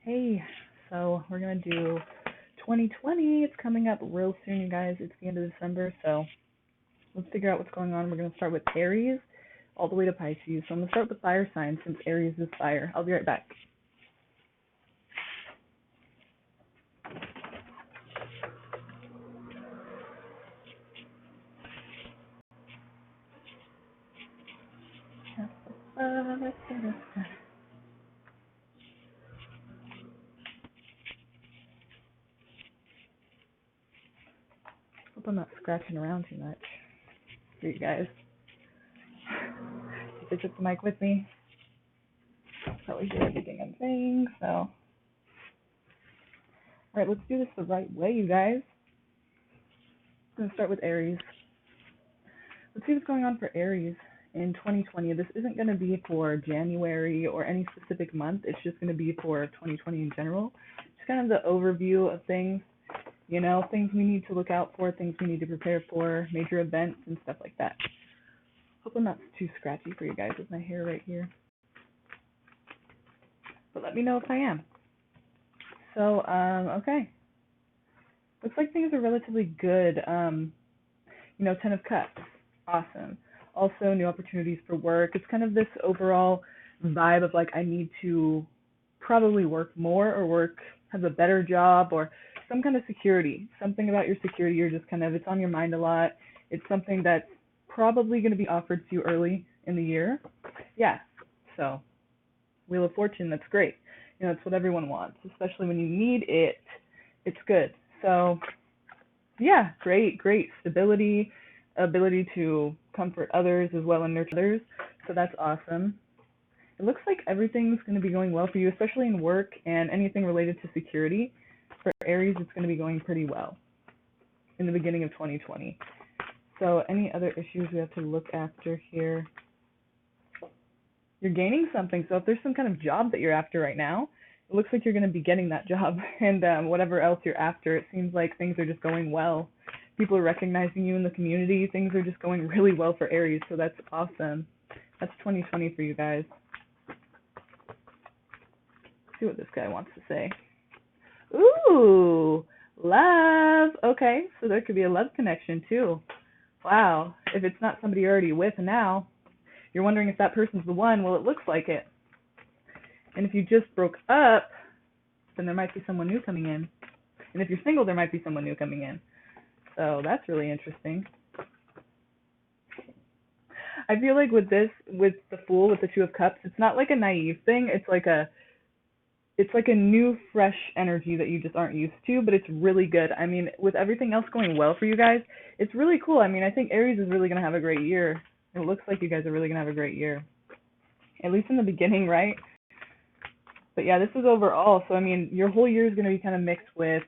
Hey, so we're going to do 2020. It's coming up real soon, you guys. It's the end of December, so let's figure out what's going on. We're going to start with Aries all the way to Pisces. So I'm going to start with the fire signs since Aries is fire. I'll be right back. Hope I'm not scratching around too much for you guys. If I took the mic with me, probably hear everything I'm saying, so. Alright, let's do this the right way, you guys. I'm going to start with Aries. Let's see what's going on for Aries in 2020. This isn't going to be for January or any specific month. It's just going to be for 2020 in general. Just kind of the overview of things, you know, things we need to look out for, things we need to prepare for, major events and stuff like that. Hope I'm not too scratchy for you guys with my hair right here. But let me know if I am. So, okay. Looks like things are relatively good. You know, 10 of Cups. Awesome. Also, new opportunities for work. It's kind of this overall vibe of like, I need to probably work more or have a better job or some kind of security. Something about your security, you're just kind of, it's on your mind a lot. It's something that's probably going to be offered to you early in the year. Yeah. So, Wheel of Fortune, that's great. You know, it's what everyone wants, especially when you need it. It's good. So, yeah, great stability, ability to comfort others as well and nurture others. So that's awesome. It looks like everything's going to be going well for you, especially in work and anything related to security. For Aries, it's going to be going pretty well in the beginning of 2020. So any other issues we have to look after here? You're gaining something. So if there's some kind of job that you're after right now, it looks like you're going to be getting that job. And whatever else you're after, it seems like things are just going well. People are recognizing you in the community. Things are just going really well for Aries, so that's awesome. That's 2020 for you guys. Let's see what this guy wants to say. Ooh, love. Okay, so there could be a love connection too. Wow, if it's not somebody you're already with now, you're wondering if that person's the one. Well, it looks like it. And if you just broke up, then there might be someone new coming in. And if you're single, there might be someone new coming in. So that's really interesting. I feel like with this, with the Fool, with the Two of Cups, it's not like a naive thing. It's like a new, fresh energy that you just aren't used to, but it's really good. I mean, with everything else going well for you guys, it's really cool. I mean, I think Aries is really going to have a great year. It looks like you guys are really going to have a great year. At least in the beginning, right? But yeah, this is overall. So, I mean, your whole year is going to be kind of mixed with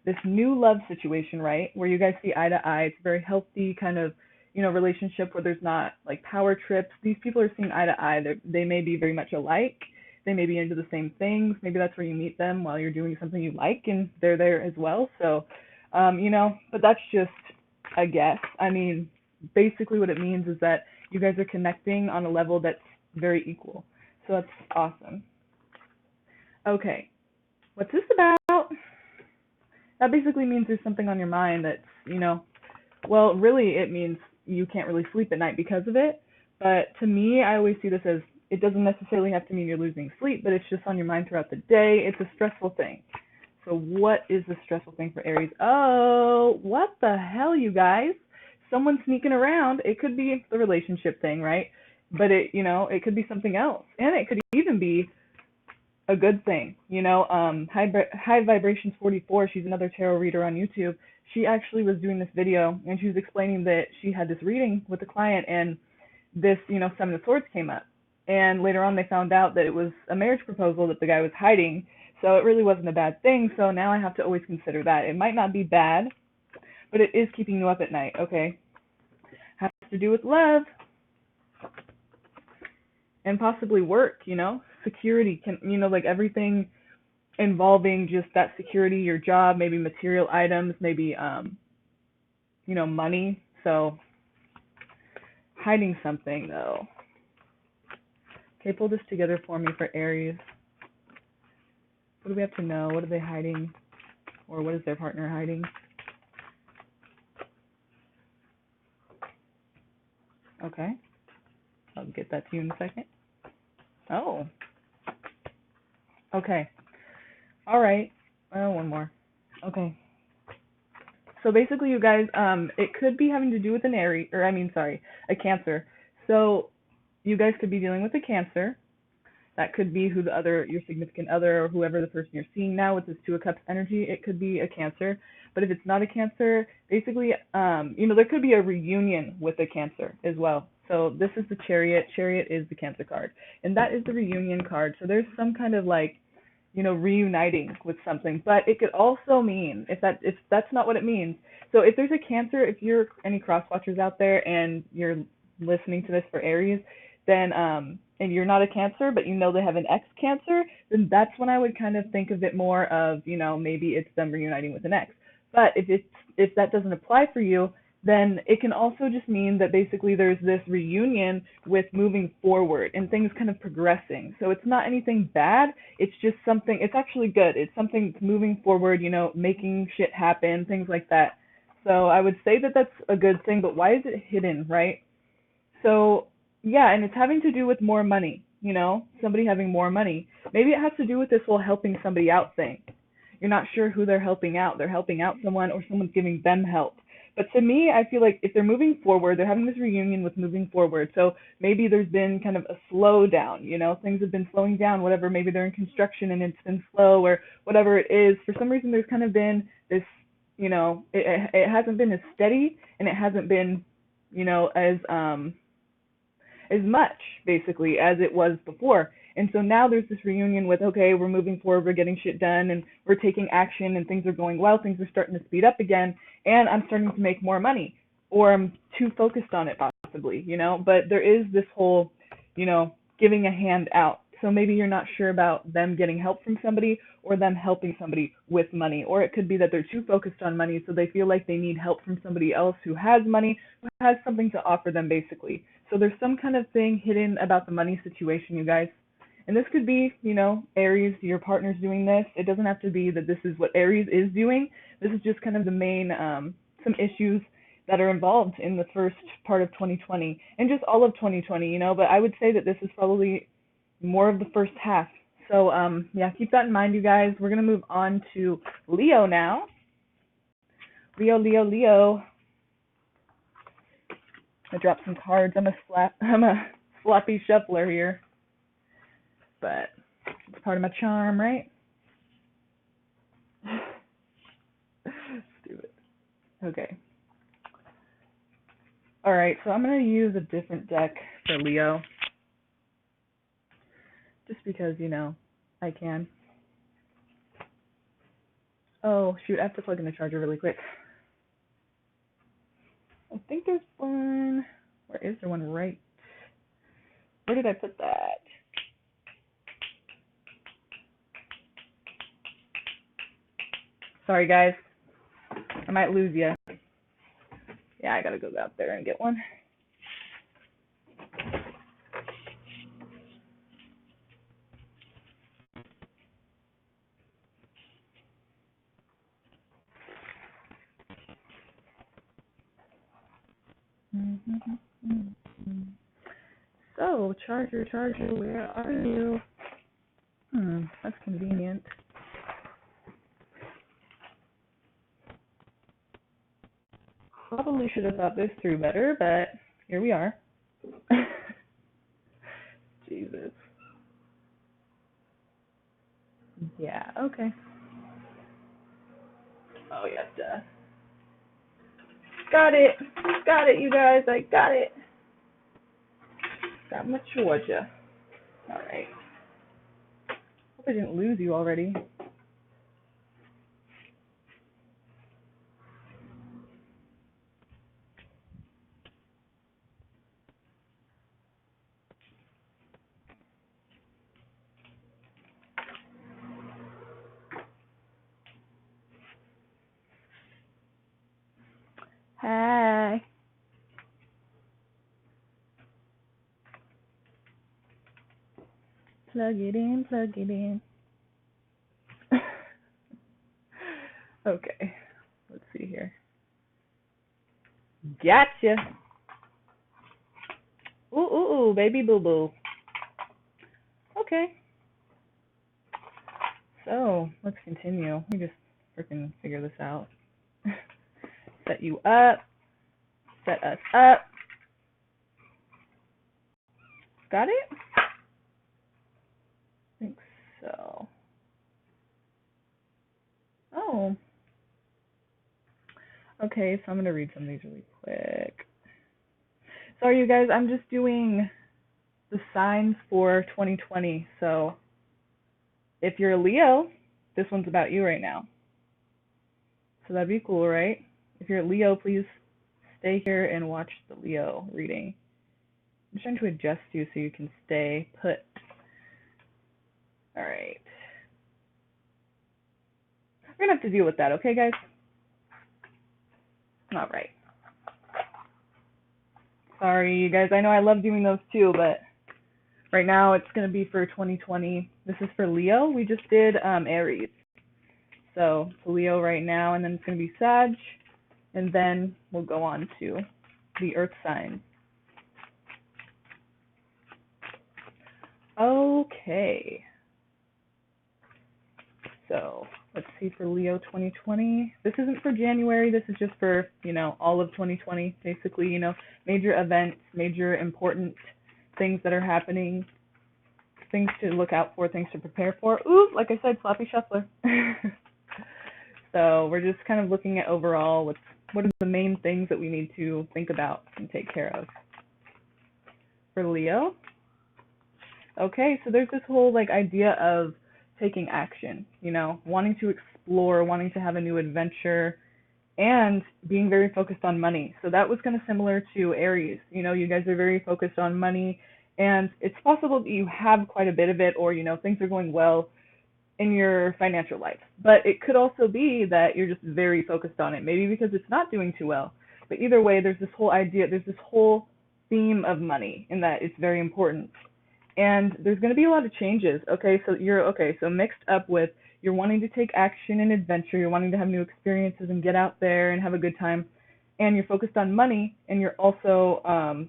this new love situation, right? Where you guys see eye to eye. It's a very healthy kind of, you know, relationship where there's not like power trips. These people are seeing eye to eye. They may be very much alike. They may be into the same things. Maybe that's where you meet them while you're doing something you like and they're there as well. So, you know, but that's just a guess. I mean, basically what it means is that you guys are connecting on a level that's very equal. So that's awesome. Okay, what's this about? That basically means there's something on your mind that's, you know, well, really it means you can't really sleep at night because of it. But to me, I always see this as, it doesn't necessarily have to mean you're losing sleep, but it's just on your mind throughout the day. It's a stressful thing. So what is the stressful thing for Aries? Oh, what the hell, you guys? Someone's sneaking around. It could be the relationship thing, right? But it, you know, it could be something else. And it could even be a good thing, you know. High Vibrations 44, she's another tarot reader on YouTube. She actually was doing this video and she was explaining that she had this reading with a client and this, you know, Seven of Swords came up. And later on they found out that it was a marriage proposal that the guy was hiding. So it really wasn't a bad thing. So now I have to always consider that. It might not be bad, but it is keeping you up at night, okay? Has to do with love and possibly work, you know? Security can, you know, like everything involving just that security, your job, maybe material items, maybe, you know, money. So hiding something though. Okay, pull this together for me for Aries. What do we have to know? What are they hiding? Or what is their partner hiding? Okay. I'll get that to you in a second. Oh. Okay. All right. Oh, one more. Okay. So basically, you guys, it could be having to do with an Aries, or I mean, sorry, a Cancer. So you guys could be dealing with a Cancer. That could be who your significant other, or whoever the person you're seeing now with this Two of Cups energy. It could be a Cancer. But if it's not a Cancer, basically, there could be a reunion with a Cancer as well. So this is the Chariot. Chariot is the Cancer card, and that is the reunion card. So there's some kind of like, reuniting with something. But it could also mean, if that's not what it means. So if there's a Cancer, if you're any cross watchers out there and you're listening to this for Aries, then and you're not a Cancer, but they have an ex-Cancer, then that's when I would kind of think of it more of, maybe it's them reuniting with an ex. But if that doesn't apply for you, then it can also just mean that basically there's this reunion with moving forward and things kind of progressing. So it's not anything bad. It's just something, it's actually good. It's something moving forward, making shit happen, things like that. So I would say that that's a good thing, but why is it hidden, right? So yeah, and it's having to do with more money, somebody having more money. Maybe it has to do with this whole helping somebody out thing. You're not sure who they're helping out. They're helping out someone or someone's giving them help. But to me, I feel like if they're moving forward, they're having this reunion with moving forward. So maybe there's been kind of a slowdown, things have been slowing down, whatever. Maybe they're in construction and it's been slow or whatever it is. For some reason, there's kind of been this, it hasn't been as steady and it hasn't been, as much basically as it was before. And so now there's this reunion with, okay, we're moving forward, we're getting shit done, and we're taking action, and things are going well, things are starting to speed up again, and I'm starting to make more money, or I'm too focused on it possibly, but there is this whole, giving a hand out. So maybe you're not sure about them getting help from somebody or them helping somebody with money, or it could be that they're too focused on money, so they feel like they need help from somebody else who has money, who has something to offer them basically. So there's some kind of thing hidden about the money situation, you guys. And this could be, Aries, your partner's doing this. It doesn't have to be that this is what Aries is doing. This is just kind of the main, some issues that are involved in the first part of 2020 and just all of 2020, but I would say that this is probably more of the first half. So, yeah, keep that in mind, you guys. We're going to move on to Leo now. Leo. I dropped some cards. I'm a sloppy shuffler here. But it's part of my charm, right? Stupid. Okay. All right, so I'm going to use a different deck for Leo. Just because, I can. Oh, shoot, I have to plug in the charger really quick. I think there's one. Where is there one right? Where did I put that? Sorry, guys. I might lose you. Yeah, I gotta go out there and get one. So, charger, where are you? That's convenient. Probably should have thought this through better, but here we are. Jesus. Yeah, okay. Oh, yeah, duh. Got it, you guys. I got it. Got my Georgia. All right. Hope I didn't lose you already. Hi. Plug it in. Okay, let's see here. Gotcha. Ooh, baby boo boo. Okay, so let's continue. Let me just freaking figure this out. Set you up. Set us up. Got it? I think so. Oh. Okay, so I'm going to read some of these really quick. Sorry, you guys, I'm just doing the signs for 2020. So if you're a Leo, this one's about you right now. So that'd be cool, right? If you're a Leo, please stay here and watch the Leo reading. I'm trying to adjust you so you can stay put. All right. We're going to have to deal with that, okay, guys? All right. Sorry, you guys. I know I love doing those too, but right now it's going to be for 2020. This is for Leo. We just did Aries. So it's Leo right now, and then it's going to be Sag, and then we'll go on to the Earth signs. Okay. So let's see for Leo 2020. This isn't for January. This is just for, all of 2020, basically, major events, major important things that are happening, things to look out for, things to prepare for. Ooh, like I said, sloppy shuffler. So we're just kind of looking at overall what are the main things that we need to think about and take care of. For Leo, okay, so there's this whole idea of taking action, wanting to explore, wanting to have a new adventure, and being very focused on money. So that was kind of similar to Aries. You guys are very focused on money, and it's possible that you have quite a bit of it, or things are going well in your financial life. But it could also be that you're just very focused on it, maybe because it's not doing too well. But either way, there's this whole theme of money, in that it's very important. And there's going to be a lot of changes. Okay, so mixed up with you're wanting to take action and adventure, you're wanting to have new experiences and get out there and have a good time, and you're focused on money, and you're also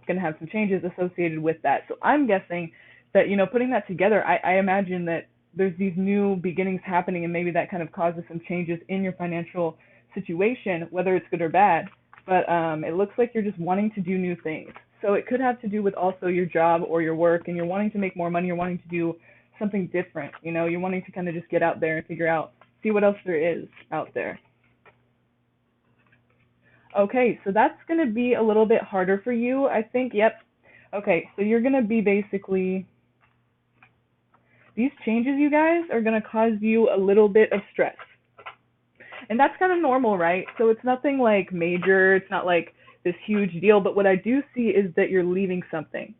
going to have some changes associated with that. So I'm guessing that, putting that together, I imagine that there's these new beginnings happening, and maybe that kind of causes some changes in your financial situation, whether it's good or bad. But it looks like you're just wanting to do new things. So it could have to do with also your job or your work, and you're wanting to make more money, you're wanting to do something different, you're wanting to kind of just get out there and see what else there is out there. Okay, so that's going to be a little bit harder for you, I think. Yep. Okay, so you're going to be basically, these changes, you guys, are going to cause you a little bit of stress. And that's kind of normal, right? So it's nothing major, it's not this huge deal, but what I do see is that you're leaving something.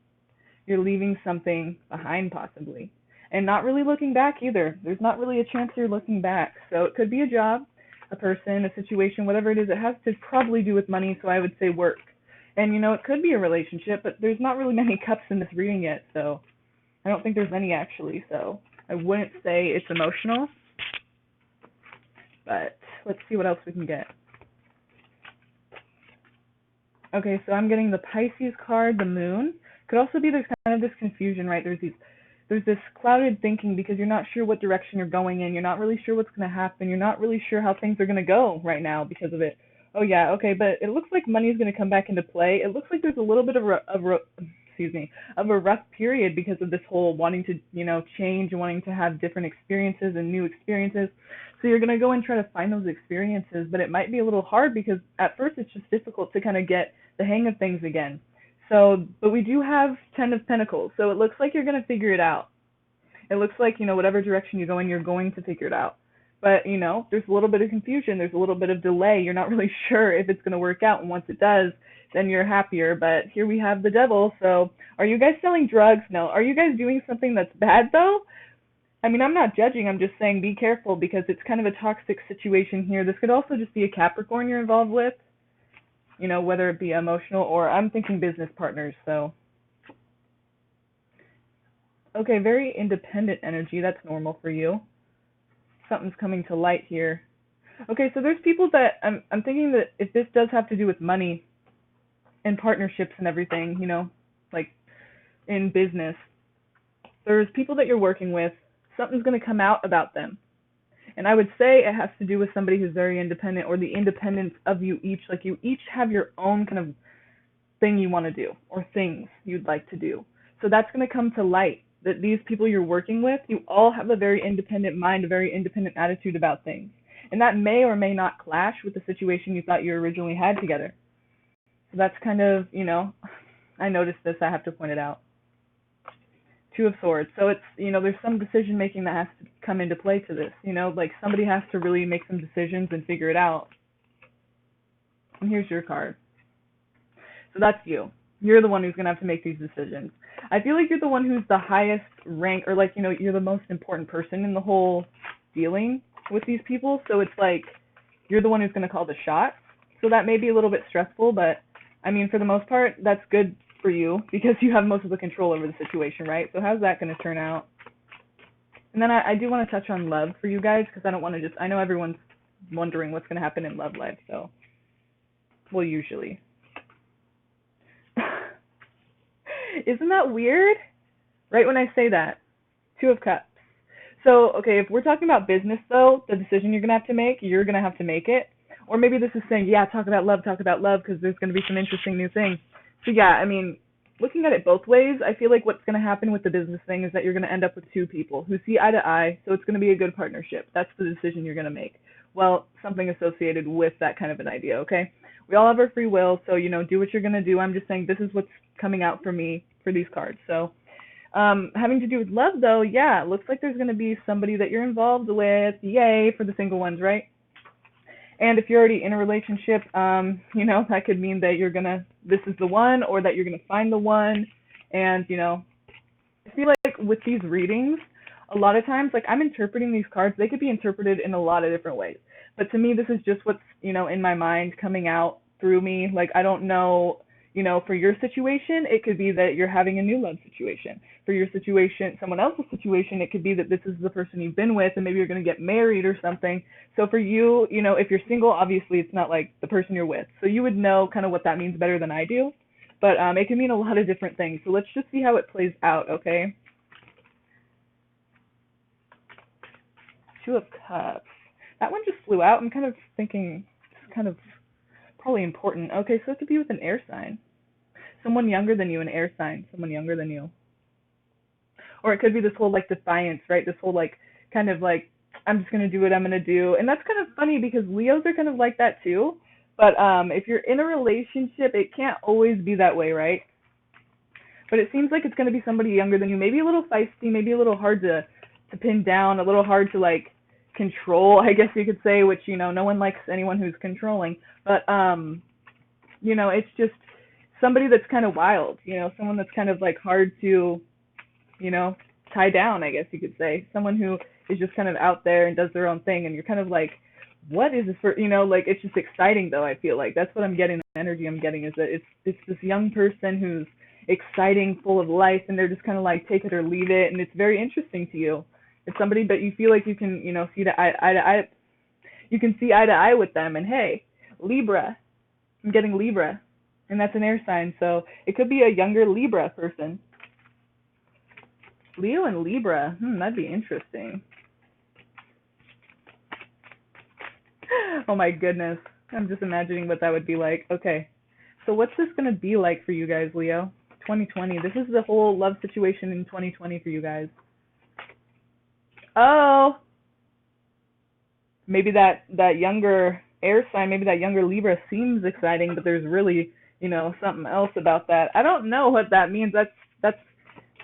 You're leaving something behind, possibly. And not really looking back either. There's not really a chance you're looking back. So it could be a job, a person, a situation, whatever it is. It has to probably do with money, so I would say work. And, it could be a relationship, but there's not really many cups in this reading yet, so I don't think there's any actually. So I wouldn't say it's emotional, but let's see what else we can get. Okay, so I'm getting the Pisces card, the moon. Could also be there's kind of this confusion, right? There's this clouded thinking because you're not sure what direction you're going in. You're not really sure what's going to happen. You're not really sure how things are going to go right now because of it. Oh yeah, okay, but it looks like money is going to come back into play. It looks like there's a little bit of a rough period because of this whole wanting to, change and wanting to have different experiences and new experiences. So you're going to go and try to find those experiences, but it might be a little hard because at first it's just difficult to kind of get the hang of things again. So, but we do have 10 of Pentacles, so it looks like you're going to figure it out. It looks like, whatever direction you go in, you're going to figure it out. But, there's a little bit of confusion, there's a little bit of delay. You're not really sure if it's going to work out, and once it does, then you're happier. But here we have the devil. So are you guys selling drugs? No. Are you guys doing something that's bad, though? I mean, I'm not judging. I'm just saying be careful because it's kind of a toxic situation here. This could also just be a Capricorn you're involved with, whether it be emotional or I'm thinking business partners. So, okay, very independent energy. That's normal for you. Something's coming to light here. Okay, so there's people that I'm thinking that if this does have to do with money and partnerships and everything, like in business, there's people that you're working with, something's going to come out about them. And I would say it has to do with somebody who's very independent, or the independence of you each. Like you each have your own kind of thing you want to do or things you'd like to do. So that's going to come to light that these people you're working with, you all have a very independent mind, a very independent attitude about things. And that may or may not clash with the situation you thought you originally had together. So that's kind of, I noticed this, I have to point it out. Two of Swords. So it's, there's some decision making that has to come into play to this. Like somebody has to really make some decisions and figure it out. And here's your card. So that's you. You're the one who's going to have to make these decisions. I feel like you're the one who's the highest rank, or like, you're the most important person in the whole dealing with these people. So it's like you're the one who's going to call the shots. So that may be a little bit stressful, but I mean, for the most part, that's good for you because you have most of the control over the situation, right? So how's that going to turn out? And then I do want to touch on love for you guys because I don't want to just, I know everyone's wondering what's going to happen in love life, so, well, usually. Isn't that weird? Right when I say that. Two of Cups. So, okay, if we're talking about business, though, the decision you're going to have to make, you're going to have to make it. Or maybe this is saying, yeah, talk about love, because there's going to be some interesting new things. So, yeah, I mean, looking at it both ways, I feel like what's going to happen with the business thing is that you're going to end up with two people who see eye to eye, so it's going to be a good partnership. That's the decision you're going to make. Well, something associated with that kind of an idea, okay? We all have our free will, so, do what you're going to do. I'm just saying this is what's coming out for me for these cards. So, having to do with love, though, yeah, it looks like there's going to be somebody that you're involved with. Yay for the single ones, right? And if you're already in a relationship, that could mean that this is the one, or that you're going to find the one. And, I feel like with these readings, a lot of times, like I'm interpreting these cards, they could be interpreted in a lot of different ways. But to me, this is just what's, in my mind coming out through me. Like, I don't know, for your situation, it could be that you're having a new love situation. For your situation, someone else's situation, it could be that this is the person you've been with and maybe you're going to get married or something. So for you, if you're single, obviously it's not like the person you're with. So you would know kind of what that means better than I do. But it can mean a lot of different things. So let's just see how it plays out, okay? Two of Cups. That one just flew out. I'm kind of thinking it's kind of probably important. Okay, so it could be with an air sign. Someone younger than you, an air sign. Someone younger than you. Or it could be this whole like defiance, right? This whole like kind of like, I'm just going to do what I'm going to do. And that's kind of funny because Leos are kind of like that too. But if you're in a relationship, it can't always be that way, right? But it seems like it's going to be somebody younger than you, maybe a little feisty, maybe a little hard to pin down, a little hard to like control, I guess you could say, which, no one likes anyone who's controlling. But, it's just somebody that's kind of wild, someone that's kind of like hard to, tie down, I guess you could say. Someone who is just kind of out there and does their own thing, and you're kind of like, what is this for, like, it's just exciting, though, I feel like. That's what I'm getting, the energy I'm getting, is that it's this young person who's exciting, full of life, and they're just kind of like, take it or leave it, and it's very interesting to you. It's somebody that you feel like you can, see eye to eye, you can see eye to eye with them, and hey, Libra, I'm getting Libra, and that's an air sign, so it could be a younger Libra person. Leo and Libra, that'd be interesting. Oh my goodness, I'm just imagining what that would be like. Okay, so what's this going to be like for you guys, Leo? 2020, this is the whole love situation in 2020 for you guys. Oh, maybe that younger air sign, maybe that younger Libra seems exciting, but there's really, something else about that. I don't know what that means. That's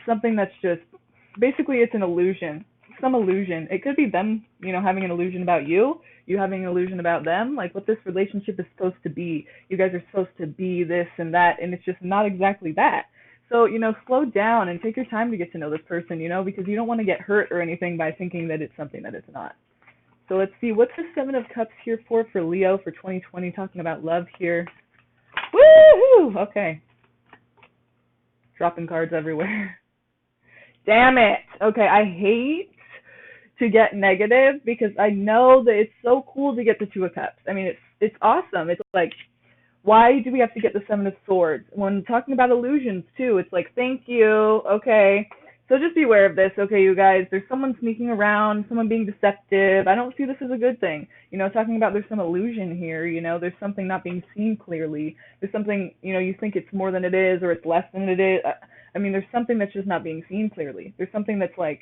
something that's just, basically it's an illusion, some illusion. It could be them, having an illusion about you, you having an illusion about them, like what this relationship is supposed to be. You guys are supposed to be this and that, and it's just not exactly that. So, slow down and take your time to get to know this person, because you don't want to get hurt or anything by thinking that it's something that it's not. So let's see, what's the Seven of Cups here for Leo for 2020, talking about love here. Woohoo! Okay. Dropping cards everywhere. Damn it. Okay, I hate to get negative, because I know that it's so cool to get the Two of Cups. I mean, it's awesome. It's like, why do we have to get the Seven of Swords? When talking about illusions too, it's like, thank you, okay. So just be aware of this, okay, you guys. There's someone sneaking around, someone being deceptive. I don't see this as a good thing. Talking about there's some illusion here, there's something not being seen clearly. There's something, you think it's more than it is, or it's less than it is. I mean, there's something that's just not being seen clearly. There's something that's like,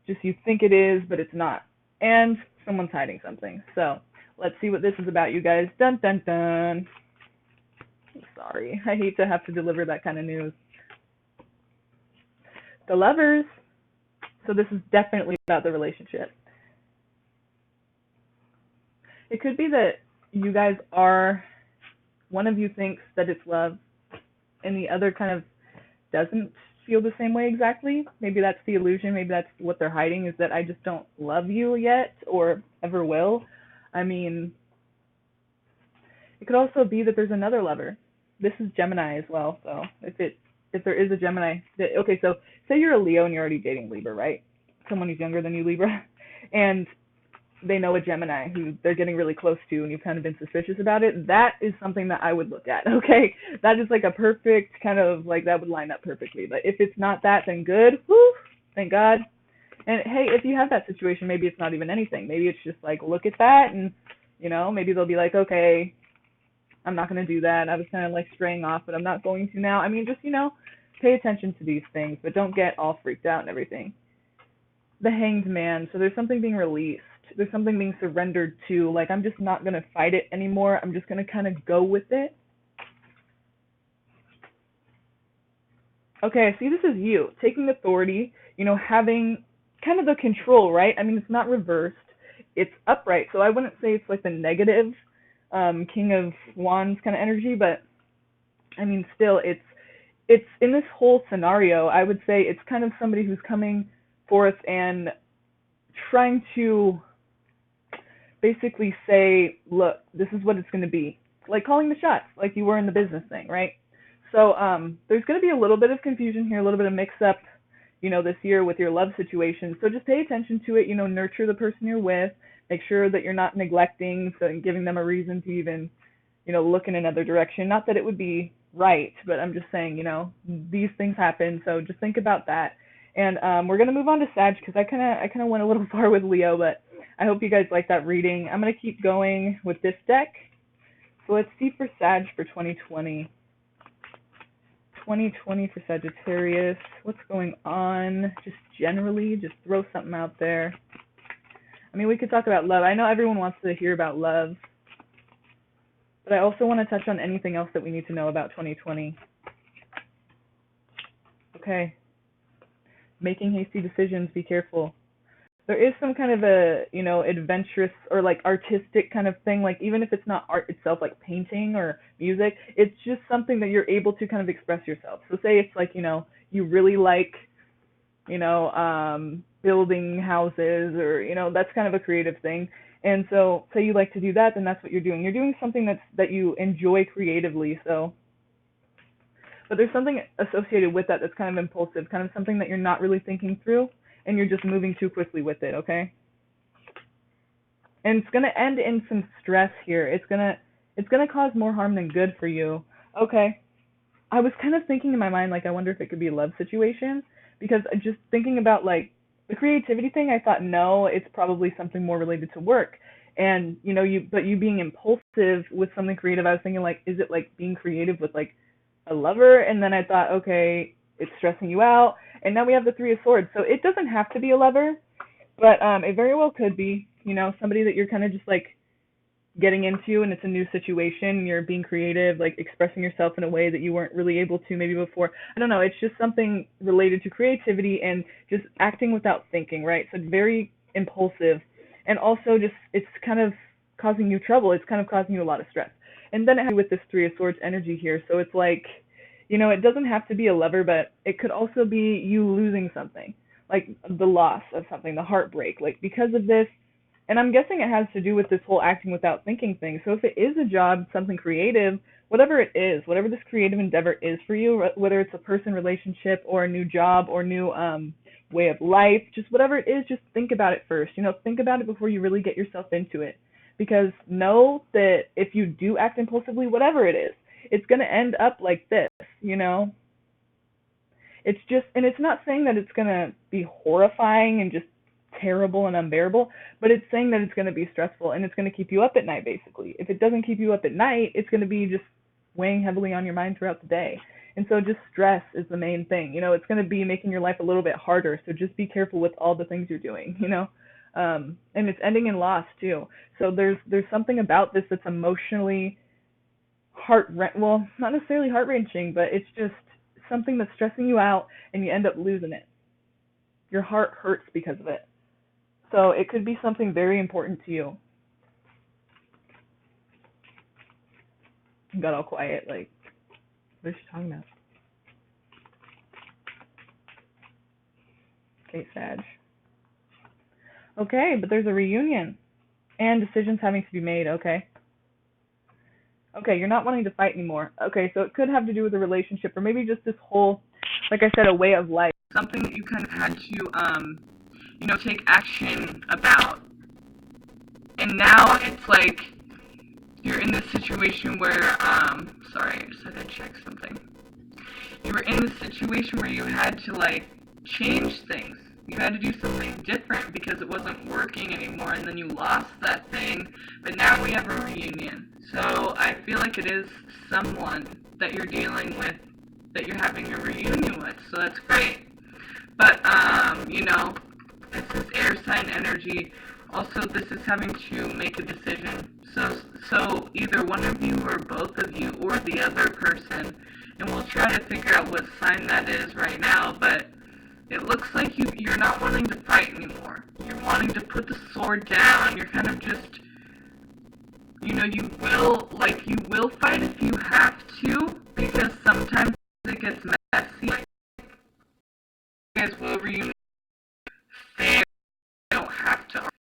just you think it is, but it's not. And someone's hiding something. So let's see what this is about, you guys. Dun, dun, dun. Sorry, I hate to have to deliver that kind of news. The Lovers. So this is definitely about the relationship. It could be that you guys one of you thinks that it's love, and the other kind of doesn't feel the same way exactly. Maybe that's the illusion. Maybe that's what they're hiding, is that I just don't love you yet, or ever will. I mean, it could also be that there's another lover. This is Gemini as well, so if there is a Gemini, okay, so say you're a Leo and you're already dating Libra, right? Someone who's younger than you, Libra, and they know a Gemini who they're getting really close to, and you've kind of been suspicious about it. That is something that I would look at, okay? That is like a perfect kind of, like, that would line up perfectly. But if it's not that, then good. Whew, thank God. And hey, if you have that situation, maybe it's not even anything. Maybe it's just like, look at that, and, maybe they'll be like, okay, I'm not going to do that. I was kind of like straying off, but I'm not going to now. I mean, just, pay attention to these things, but don't get all freaked out and everything. The Hanged Man. So there's something being released. There's something being surrendered to. Like, I'm just not going to fight it anymore. I'm just going to kind of go with it. Okay, I see this as you taking authority, having kind of the control, right? I mean, it's not reversed. It's upright. So I wouldn't say it's like the negative King of Wands kind of energy, but I mean, still, it's in this whole scenario, I would say it's kind of somebody who's coming forth and trying to basically say, look, this is what it's going to be. Like calling the shots, like you were in the business thing, right? So there's going to be a little bit of confusion here, a little bit of mix-up, this year with your love situation. So just pay attention to it, nurture the person you're with. Make sure that you're not neglecting, so giving them a reason to even, look in another direction. Not that it would be right, but I'm just saying, these things happen, so just think about that. And we're gonna move on to Sag, because I kind of went a little far with Leo, but I hope you guys like that reading. I'm gonna keep going with this deck. So let's see for Sag for 2020. 2020 for Sagittarius. What's going on? Just generally, just throw something out there. I mean, we could talk about love. I know everyone wants to hear about love, but I also want to touch on anything else that we need to know about 2020. Okay. Making hasty decisions, be careful. There is some kind of a, adventurous or like artistic kind of thing, like even if it's not art itself, like painting or music, it's just something that you're able to kind of express yourself. So say it's like, you really like, building houses, or, that's kind of a creative thing. And so say you like to do that, then that's what you're doing. You're doing something that you enjoy creatively. So, but there's something associated with that's kind of impulsive, kind of something that you're not really thinking through, and you're just moving too quickly with it, okay? And it's going to end in some stress here. It's going to cause more harm than good for you. Okay. I was kind of thinking in my mind, like, I wonder if it could be a love situation, because just thinking about, like, the creativity thing, I thought, no, it's probably something more related to work. And, but you being impulsive with something creative, I was thinking, like, is it, like, being creative with, like, a lover? And then I thought, okay, it's stressing you out. And now we have the Three of Swords. So it doesn't have to be a lover, but it very well could be, somebody that you're kind of just, like, getting into, and it's a new situation, you're being creative, like expressing yourself in a way that you weren't really able to maybe before. I don't know, it's just something related to creativity and just acting without thinking, right? So very impulsive, and also just it's kind of causing you trouble, it's kind of causing you a lot of stress. And then it has to do with this Three of Swords energy here, so it's like, it doesn't have to be a lover, but it could also be you losing something, like the loss of something, the heartbreak, like because of this. And I'm guessing it has to do with this whole acting without thinking thing. So if it is a job, something creative, whatever it is, whatever this creative endeavor is for you, whether it's a person, relationship, or a new job, or new way of life, just whatever it is, just think about it first. Think about it before you really get yourself into it. Because know that if you do act impulsively, whatever it is, it's going to end up like this. It's just, and it's not saying that it's going to be horrifying and just terrible and unbearable, but it's saying that it's going to be stressful and it's going to keep you up at night, basically. If it doesn't keep you up at night, it's going to be just weighing heavily on your mind throughout the day. And so just stress is the main thing. It's going to be making your life a little bit harder. So just be careful with all the things you're doing. And it's ending in loss too. So there's something about this that's emotionally well, not necessarily heart-wrenching, but it's just something that's stressing you out and you end up losing it. Your heart hurts because of it. So it could be something very important to you. Got all quiet, like, what is she talking about? Okay, Sag. Okay, but there's a reunion and decisions having to be made, okay? Okay, you're not wanting to fight anymore. Okay, so it could have to do with a relationship or maybe just this whole, like I said, a way of life. Something that you kind of had to, take action about. And now it's like you're in this situation where, sorry, I just had to check something. You were in this situation where you had to, like, change things. You had to do something different because it wasn't working anymore, and then you lost that thing, but now we have a reunion. So I feel like it is someone that you're dealing with, that you're having a reunion with, so that's great. But, this is air sign energy. Also, this is having to make a decision. So either one of you or both of you or the other person, and we'll try to figure out what sign that is right now, but it looks like you're not wanting to fight anymore. You're wanting to put the sword down. You're kind of just, you will fight if you have to, because sometimes it gets messy. You guys will reunite